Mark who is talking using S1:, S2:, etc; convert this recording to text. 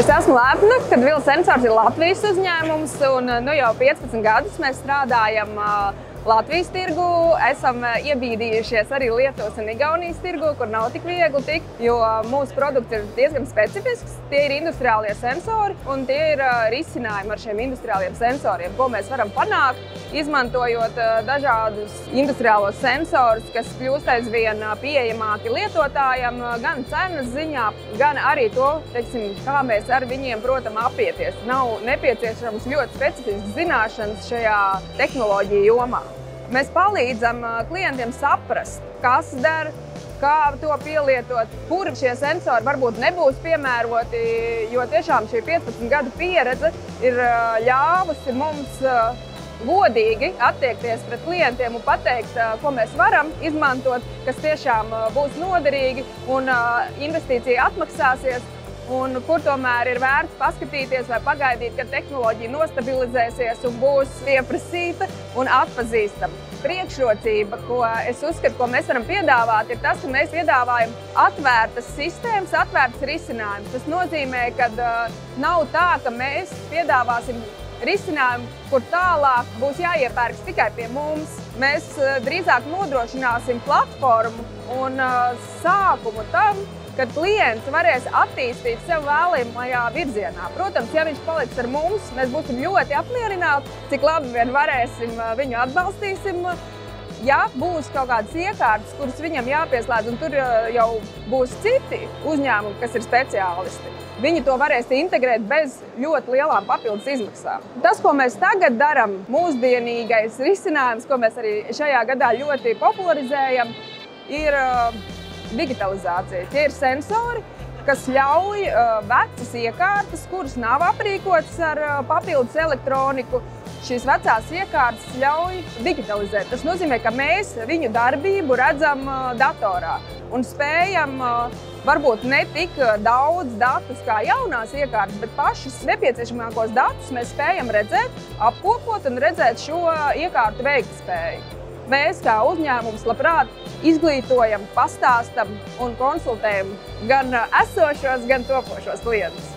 S1: Es esmu lepna, ka Vila Sensors ir Latvijas uzņēmums, un jau 15 gadus mēs strādājam Latvijas tirgu. Esam iebīdījušies arī Lietuvas un Igaunijas tirgu, kur nav tik viegli tikt, jo mūsu produkts ir diezgan specifisks. Tie ir industriālie sensori, un tie ir risinājumi ar šiem industriāliem sensoriem, ko mēs varam panākt, izmantojot dažādus industriālos sensorus, kas kļūst aizvien pieejamāki lietotājiem, gan cenas ziņā, gan arī to, teiksim, kā mēs ar viņiem, protams, apieties. Nav nepieciešams ļoti specifisks zināšanas šajā tehnoloģiju jomā. Mēs palīdzam klientiem saprast, kas der, kā to pielietot, kur šie sensori varbūt nebūs piemēroti, jo tiešām šī 15 gadu pieredze ir ļāvusi mums godīgi attiekties pret klientiem un pateikt, ko mēs varam izmantot, kas tiešām būs noderīgi un investīcija atmaksāsies, un kur tomēr ir vērts paskatīties vai pagaidīt, kad tehnoloģija nostabilizēsies un būs pieprasīta un atpazīstama. Priekšrocība, ko es uzskatu, ko mēs varam piedāvāt, ir tas, ka mēs piedāvājam atvērtas sistēmas, atvērtas risinājumus. Tas nozīmē, ka nav tā, ka mēs piedāvāsim risinājumu, kur tālāk būs jāiepērks tikai pie mums. Mēs drīzāk nodrošināsim platformu un sākumu tam, kad klients varēs attīstīt sev vēlamajā virzienā. Protams, ja viņš paliks ar mums, mēs būsim ļoti apmierināti, cik labi vien varēsim, viņu atbalstīsim. Ja būs kaut kādas iekārtas, kuras viņam jāpieslēdz, un tur jau būs citi uzņēmumi, kas ir speciālisti, viņi to varēs integrēt bez ļoti lielām papildus izmaksām. Tas, ko mēs tagad darām, mūsdienīgais risinājums, ko mēs arī šajā gadā ļoti popularizējam, ir digitalizācija. Tie ir sensori, kas ļauj vecas iekārtas, kuras nav aprīkotas ar papildus elektroniku. Šīs vecās iekārtas ļauj digitalizēt. Tas nozīmē, ka mēs viņu darbību redzam datorā un spējam varbūt ne tik daudz datus kā jaunās iekārtas, bet pašus nepieciešamākos datus mēs spējam redzēt, apkopot un redzēt šo iekārtu veiktspēju. Mēs kā uzņēmums labprāt izglītojam, pastāstam un konsultējam gan esošos, gan topošos klientus.